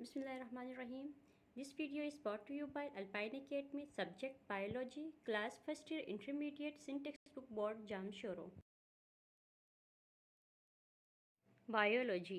Bismillahirrahmanirrahim. This video is brought to you by Alpine Academy, subject Biology, class 1st year intermediate, syntax book board, Jamshoro. Biology.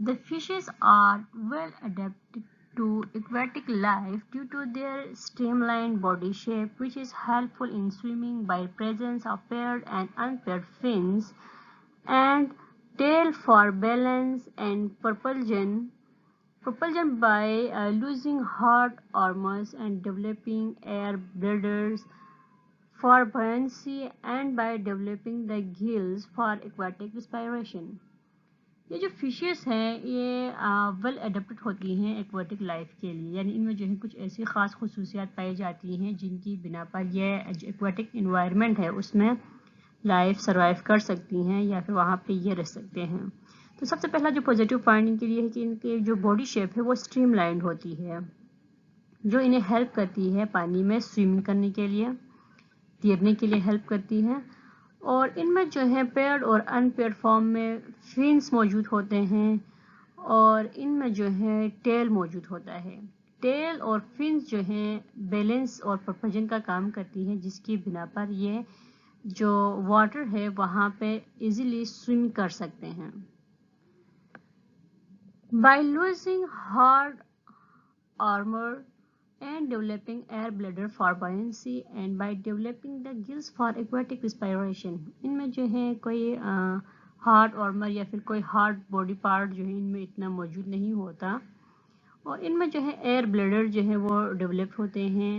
The fishes are well adapted to aquatic life due to their streamlined body shape, which is helpful in swimming by presence of paired and unpaired fins and tail for balance and propulsion by losing hard armors and developing air bladders for buoyancy and by developing the gills for aquatic respiration. یہ جو fishes ہیں یہ well adapted ہوتی ہیں ایکواٹک life کے لیے، یعنی ان میں جو ہے کچھ ایسی خاص خصوصیات پائی جاتی ہیں جن کی بنا پر یہ جو ایکواٹک انوائرمنٹ ہے اس میں لائف سروائیو کر سکتی ہیں یا پھر وہاں پہ یہ رہ سکتے ہیں۔ تو سب سے پہلا جو پوزیٹیو پوائنٹ ان کے لیے ہے کہ ان کی جو باڈی شیپ ہے وہ اسٹریم لائنڈ ہوتی ہے، جو انہیں ہیلپ کرتی ہے پانی میں سوئمنگ کرنے کے لیے، تیرنے کے لیے ہیلپ کرتی ہے۔ اور ان میں جو ہے پیئرڈ اور ان پیئرڈ فارم میں فینس موجود ہوتے ہیں اور ان میں جو ہے ٹیل موجود ہوتا ہے۔ ٹیل اور فینس جو ہیں بیلنس اور پرپلژن کا کام کرتی ہے، جس کی بنا پر یہ جو واٹر ہے وہاں پہ ایزیلی سوئم کر سکتے ہیں۔ By losing hard armor and developing air bladder for buoyancy and by developing the gills for aquatic respiration. ان میں جو ہے کوئی ہارڈ آرمر یا پھر کوئی ہارڈ باڈی پارٹ جو ہے ان میں اتنا موجود نہیں ہوتا، اور ان میں جو ہے ایئر بلیڈر جو ہے وہ ڈیولپ ہوتے ہیں،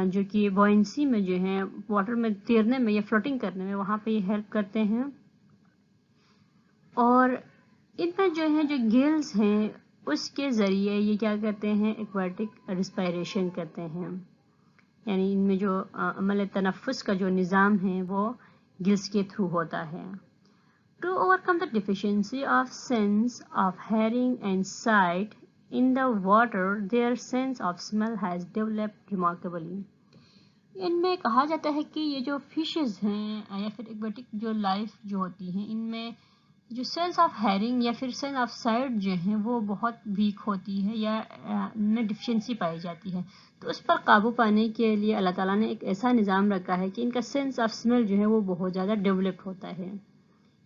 جو کہ buoyancy میں جو ہے واٹر میں تیرنے میں یا فلوٹنگ کرنے میں وہاں پہ یہ ہیلپ کرتے ہیں۔ اور ان میں جو ہے جو گلز ہیں اس کے ذریعے یہ کیا کرتے ہیں، ایکواٹک ریسپائریشن کرتے ہیں، یعنی ان میں جو عمل تنفس کا جو نظام ہے وہ گلز کے تھرو ہوتا ہے۔ To overcome the deficiency of sense of hearing and sight in the water their sense of smell has developed remarkably. ان میں کہا جاتا ہے کہ یہ جو فشز ہیں یا پھر ایکواٹک جو لائف جو ہوتی ہیں ان میں جو سینس آف ہیئرنگ یا پھر سینس آف سائٹ جو ہیں وہ بہت ویک ہوتی ہے یا ان میں ڈیفیشنسی پائی جاتی ہے، تو اس پر قابو پانے کے لیے اللہ تعالیٰ نے ایک ایسا نظام رکھا ہے کہ ان کا سینس آف اسمیل جو ہے وہ بہت زیادہ ڈیولپڈ ہوتا ہے،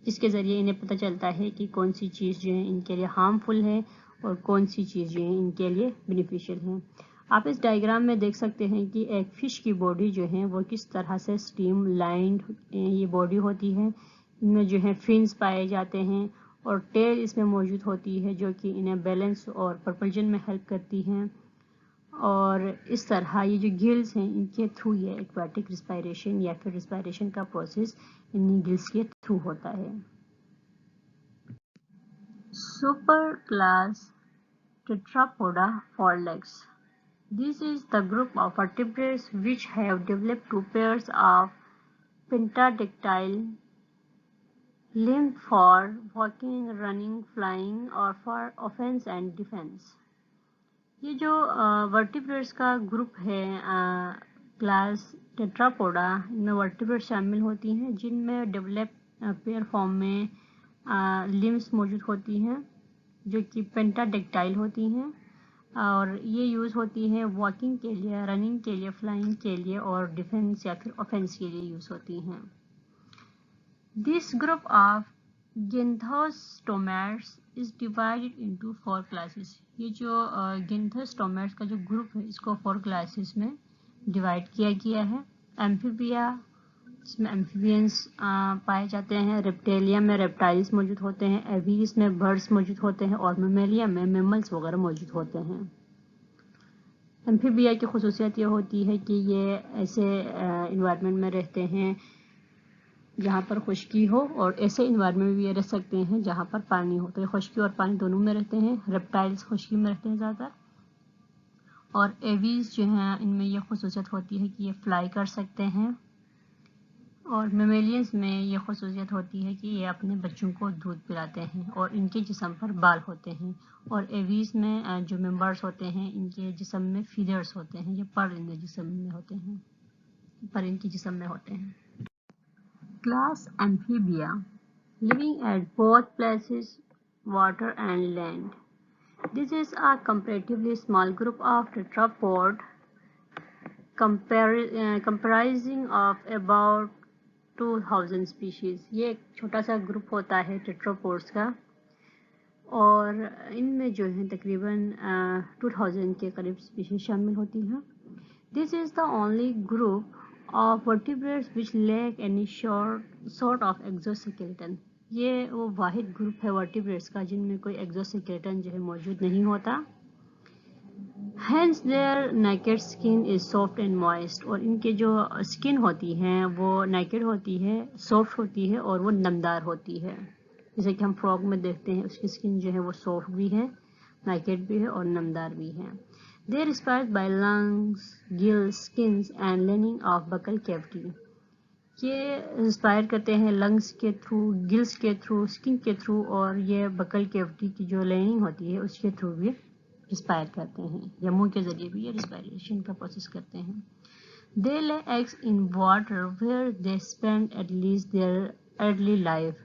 جس کے ذریعے انہیں پتہ چلتا ہے کہ کون سی چیز جو ہے ان کے لیے ہارمفل ہے اور کون سی چیز جو ہے ان کے لیے بینیفیشیل ہے۔ آپ اس ڈائیگرام میں دیکھ سکتے ہیں کہ ایک فش کی باڈی جو ہے وہ کس طرح سے اسٹریم لائنڈ یہ باڈی ہوتی ہے، ان میں جو ہے فنس پائے جاتے ہیں اور ٹیل اس میں موجود ہوتی ہے جو کہ انہیں بیلنس اور پرپلژن میں ہیلپ کرتی ہیں، اور اس طرح یہ جو گلز ہیں ان کے تھرو یہ ایکواٹک ریسپائریشن یا پھر ریسپائریشن کا پروسیس ان گلز کے تھرو ہوتا ہے۔ Super class Tetrapoda 4 legs. This is the group of vertebrates which have developed two pairs of pentadactyl limbs for walking, running, flying or for offense and defense. یہ جو vertebrates کا group ہے class ٹیٹراپوڈا، ان میں vertebrates شامل ہوتی ہیں جن میں ڈیولپ پیئر فارم میں لمبس موجود ہوتی ہیں جو کہ پینٹاڈیکٹائل ہوتی ہیں، اور یہ یوز ہوتی ہیں واکنگ کے لیے، رننگ کے لیے، فلائنگ کے لیے اور ڈیفنس یا پھر اوفینس کے لیے یوز ہوتی ہیں۔ This group of gnathostomates is divided into 4 classes. یہ جو گینتھوسٹومیٹس کا جو گروپ ہے اس کو 4 classes میں ڈیوائڈ کیا گیا ہے۔ ایمفیبیا، اس میں ایمفیبینس پائے جاتے ہیں، ریپٹیلیا میں ریپٹائلس موجود ہوتے ہیں، ایویز میں برڈس موجود ہوتے ہیں اور میملیا میں میملس وغیرہ موجود ہوتے ہیں۔ ایمفیبیا کی خصوصیت یہ ہوتی ہے کہ یہ ایسے انوائرمنٹ میں رہتے ہیں جہاں پر خشکی ہو، اور ایسے انوائرمنٹ میں بھی یہ رہ سکتے ہیں جہاں پر پانی ہو، تو یہ خشکی اور پانی دونوں میں رہتے ہیں۔ ریپٹائلس خشکی میں رہتے ہیں زیادہ، اور ایویز جو ہیں ان میں یہ خصوصیت ہوتی ہے کہ یہ فلائی کر سکتے ہیں اور میمیلینس میں یہ خصوصیت ہوتی ہے کہ یہ اپنے بچوں کو دودھ پلاتے ہیں اور ان کے جسم پر بال ہوتے ہیں. اور ایویز میں جو ممبرس ہوتے ہیں ان کے جسم میں فیدرز ہوتے ہیں، یہ پر ان کے جسم میں ہوتے ہیں، پر ان کے جسم میں ہوتے ہیں. Class Amphibia living at both places, water and land. This is a comparatively small group of tetrapod comprising of about 2000 species. یہ ایک چھوٹا سا گروپ ہوتا ہے ٹیٹراپوڈس کا اور ان میں جو ہے تقریباً 2000 کے قریب اسپیشیز شامل ہوتی ہیں. This is the only group of vertebrates which lack any sort of exoskeleton. یہ وہ واحد گروپ ہے ورٹیبریٹس کا جن میں کوئی ایگزوسکیلیٹن جو ہے موجود نہیں ہوتا. Hence their naked skin is soft and moist. اور ان کے جو اسکن ہوتی ہیں وہ نیکڈ ہوتی ہے، سافٹ ہوتی ہے اور وہ نمدار ہوتی ہے. جیسے کہ ہم فراگ میں دیکھتے ہیں اس کی اسکن جو ہے وہ سافٹ بھی ہے، نیکڈ بھی ہے اور نمدار بھی ہے. They respire by lungs, gills, skins and lining of buccal cavity. یہ ریسپائر کرتے ہیں لنگس کے تھرو، گلس کے تھرو، اسکن کے تھرو اور یہ بکل کیوٹی کی جو لائننگ ہوتی ہے اس کے تھرو بھی ریسپائر کرتے ہیں یا منہ کے ذریعے بھی یہ ریسپائریشن کا پروسیس کرتے ہیں. They lay eggs in water where they spend at least their early life.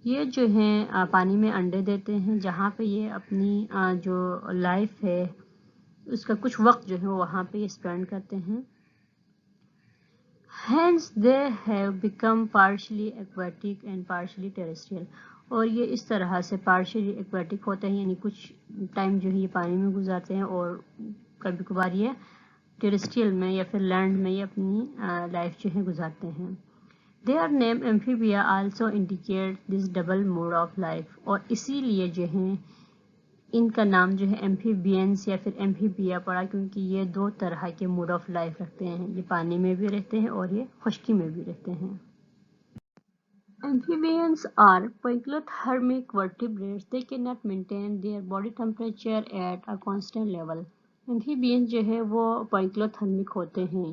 یہ جو ہیں پانی میں انڈے دیتے ہیں جہاں پہ یہ اپنی جو لائف ہے اس کا کچھ وقت جو ہے وہاں پہ یہ اسپینڈ کرتے ہیں. Hence they have become partially aquatic and partially terrestrial. اور یہ اس طرح سے partially aquatic ہوتے ہیں، یعنی کچھ ٹائم جو ہے یہ پانی میں گزارتے ہیں اور کبھی کبھار یہ ٹیرسٹریل میں یا پھر لینڈ میں یہ اپنی لائف جو ہے گزارتے ہیں. Their name amphibia also indicates this double mode of life. اور اسی لیے جو ہیں ان کا نام جو ہے ایمفیبینس یا پھر ایمفیبیا پڑا کیونکہ یہ دو طرح کے موڈ آف لائف رکھتے ہیں، یہ پانی میں بھی رہتے ہیں اور یہ خشکی میں بھی رہتے ہیں. Amphibians are poikilothermic vertebrates. They cannot maintain their body temperature at a constant level. Amphibians جو ہے وہ poikilothermic ہوتے ہیں،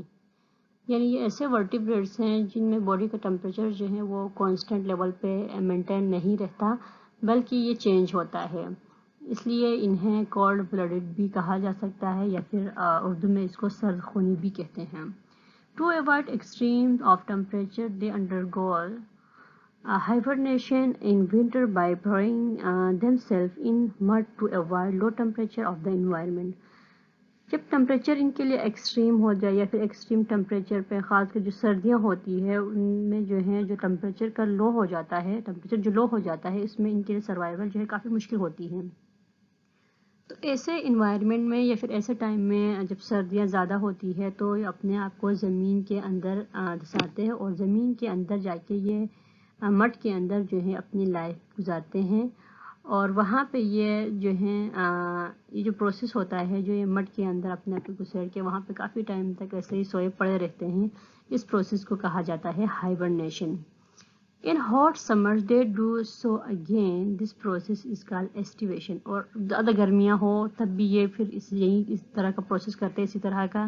یعنی یہ ایسے ورٹیبریٹس ہیں جن میں باڈی کا ٹمپریچر جو ہے وہ کانسٹنٹ لیول پہ مینٹین نہیں رہتا بلکہ یہ چینج ہوتا ہے. اس لیے انہیں کولڈ بلڈڈ بھی کہا جا سکتا ہے یا پھر اردو میں اس کو سرد خونی بھی کہتے ہیں. To avoid extremes of temperature, they undergo hibernation in winter by burying themselves in mud to avoid low temperature of the environment. جب ٹمپریچر ان کے لیے ایکسٹریم ہو جائے یا پھر ایکسٹریم ٹمپریچر پہ خاص کر جو سردیاں ہوتی ہے ان میں جو ہے جو ٹمپریچر کا لو ہو جاتا ہے، ٹمپریچر جو لو ہو جاتا ہے اس میں ان کے لیے سروائیول جو ہے کافی مشکل ہوتی ہے. تو ایسے انوائرمنٹ میں یا پھر ایسے ٹائم میں جب سردیاں زیادہ ہوتی ہے تو یہ اپنے آپ کو زمین کے اندر دھساتے ہیں اور زمین کے اندر جا کے یہ مڈ کے اندر جو ہے اپنی لائف گزارتے ہیں اور وہاں پہ یہ جو ہیں یہ جو پروسیس ہوتا ہے جو یہ مڈ کے اندر اپنے آپ کو گھسیڑ کے وہاں پہ کافی ٹائم تک ایسے ہی سوئے پڑے رہتے ہیں، اس پروسیس کو کہا جاتا ہے hibernation. In hot summers they do so again. This process is called estivation. اور زیادہ گرمیاں ہو تب بھی یہ پھر اس طرح کا پروسیس کرتے ہیں، اسی طرح کا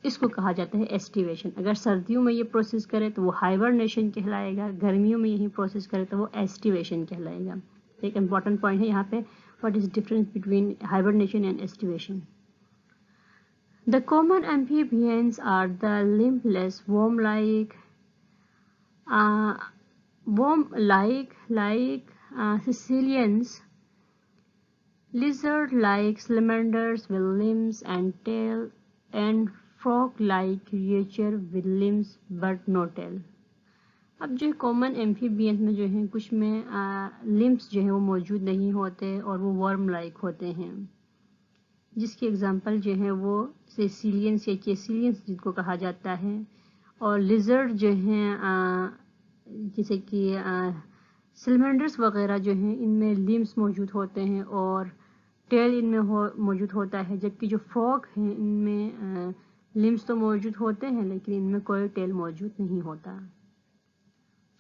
اس کو کہا جاتا ہے ایسٹیویشن. اگر سردیوں میں یہ پروسیس کرے تو وہ ہائبرنیشن کہلائے گا، گرمیوں میں یہی پروسیس کرے تو وہ ایسٹیویشن کہلائے گا. ایک امپورٹنٹ پوائنٹ ہے یہاں پہ، what is difference between hibernation and estivation. The common amphibians are the limbless worm-like caecilians, lizard-like salamanders with limbs and tail, and frog-like creature with limbs but no tail. اب جو common ایمفیبینس میں جو ہیں کچھ میں لمبس جو ہیں وہ موجود نہیں ہوتے اور وہ ورم لائک ہوتے ہیں، جس کی اگزامپل جو ہیں وہ سیسیلینس یا کیسیلینس جن کو کہا جاتا ہے، اور لیزرڈ جو ہیں جیسے کہ سلمینڈرس وغیرہ جو ہیں ان میں لمبس موجود ہوتے ہیں اور ٹیل ان میں موجود ہوتا ہے، جبکہ جو فراگ ہیں ان میں لمبس تو موجود ہوتے ہیں لیکن ان میں کوئی ٹیل موجود نہیں ہوتا.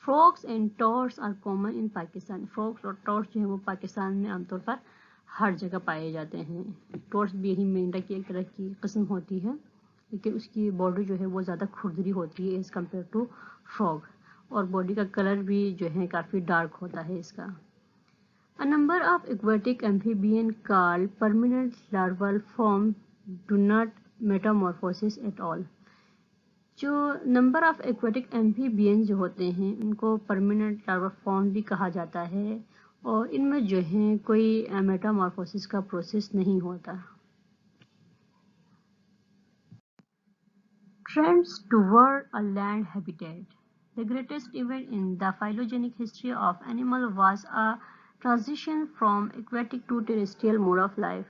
Frogs and toads are common in Pakistan. Frogs اور ٹورس جو ہیں وہ پاکستان میں عام طور پر ہر جگہ پائے جاتے ہیں. ٹورس بھی یہی مینڈا کی ایک طرح کی قسم ہوتی ہے لیکن اس کی باڈی جو ہے وہ زیادہ کھردری ہوتی ہے ایز کمپیئر ٹو فراگ، اور باڈی کا کلر بھی جو ہے کافی ڈارک ہوتا ہے اس کا. A number of aquatic amphibians called permanent larval form do not metamorphosis at all. جو نمبر آف ایکویٹک ایمفیبین جو ہوتے ہیں ان کو پرماننٹ لاروا فارم بھی کہا جاتا ہے، اور ان میں جو ہے کوئی میٹامارفوسس کا پروسیس نہیں ہوتا. Trends toward a land habitat. The greatest event in the phylogenetic history of animal was a transition from aquatic to terrestrial mode of life.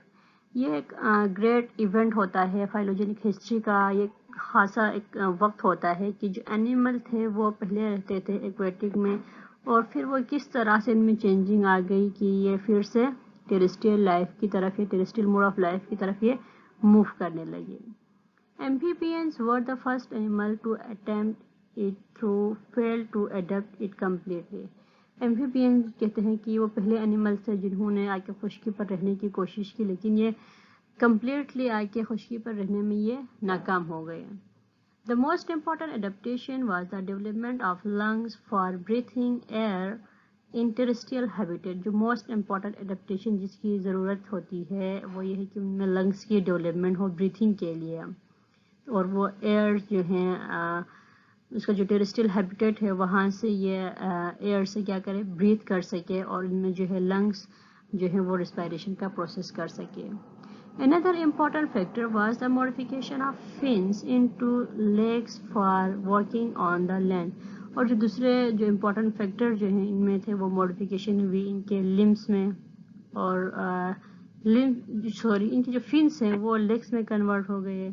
یہ ایک گریٹ ایونٹ ہوتا ہے فائلوجینک ہسٹری کا. یہ خاصا ایک وقت ہوتا ہے کہ جو اینیمل تھے وہ پہلے رہتے تھے ایکویٹک میں، اور پھر وہ کس طرح سے ان میں چینجنگ آ گئی کہ یہ پھر سے ٹیریسٹریل لائف کی طرف، یا ٹیریسٹریل موڈ آف لائف کی طرف یہ موو کرنے لگے. Amphibians were the first animal to attempt it through failed to adapt it completely. Amphibians کہتے ہیں کہ وہ پہلے animals تھے جنہوں نے آگ کے خشکی پر رہنے کی کوشش کی، لیکن یہ کمپلیٹلی آگ کے خشکی پر رہنے میں یہ ناکام ہو گئے. The most important adaptation was the development of lungs for breathing air in terrestrial habitat. جو موسٹ امپورٹنٹ اڈیپٹیشن جس کی ضرورت ہوتی ہے وہ یہ ہے کہ ان میں لنگس کی ڈیولپمنٹ ہو بریتھنگ کے لیے، اور وہ ایئر جو ہیں اس کا جو ٹیریسٹریل ہیبیٹیٹ ہے وہاں سے یہ ایئر سے کیا کرے، بریتھ کر سکے، اور ان میں جو ہے لنگس جو ہے وہ ریسپائریشن کا پروسیس کر سکے. Another important factor was the modification of fins into legs for walking on the land. اور جو دوسرے جو امپورٹنٹ فیکٹر جو ہیں ان میں تھے وہ ماڈیفیکیشن ہوئی ان کے لمس میں، اور ان کے جو فنس ہیں وہ لیگس میں کنورٹ ہو گئے،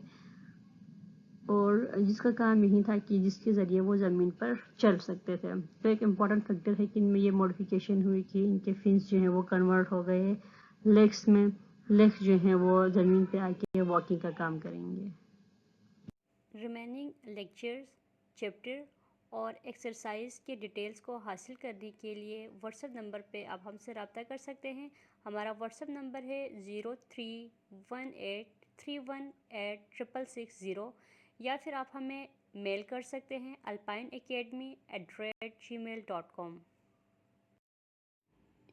اور جس کا کام یہی تھا کہ جس کے ذریعے وہ زمین پر چل سکتے تھے. تو ایک امپورٹنٹ فیکٹر ہے کہ ان میں یہ ماڈیفیکیشن ہوئی کہ ان کے فنس جو ہیں وہ کنورٹ ہو گئے لیگس میں. لیگس جو ہیں وہ زمین پہ آ کے واکنگ کا کام کریں گے. ریمیننگ لیکچرز، چیپٹر اور ایکسرسائز کے ڈیٹیلز کو حاصل کرنے کے لیے واٹس ایپ نمبر پہ آپ ہم سے رابطہ کر سکتے ہیں. ہمارا واٹس ایپ نمبر ہے 0318318660، یا پھر آپ ہمیں میل کر سکتے ہیں alpineacademy@gmail.com.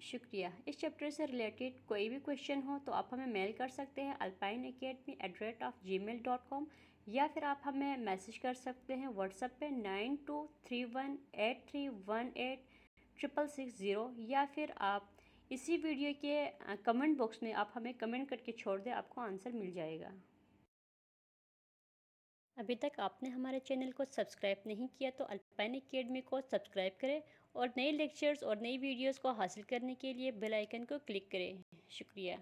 شکریہ. اس چیپٹر سے ریلیٹڈ کوئی بھی کویشچن ہو تو آپ ہمیں میل کر سکتے ہیں alpineacademy@gmail.com، یا پھر آپ ہمیں میسج کر سکتے ہیں واٹس ایپ پہ 923183186660، یا پھر آپ اسی ویڈیو کے کمنٹ باکس میں آپ ہمیں کمنٹ کر کے چھوڑ دیں، آپ کو آنسر مل جائے گا. ابھی تک آپ نے ہمارے چینل کو سبسکرائب نہیں کیا تو الپائن اکیڈمی کو سبسکرائب کریں، اور نئے لیکچرز اور نئی ویڈیوز کو حاصل کرنے کے لیے بیل آئیکن کو کلک کریں. شکریہ.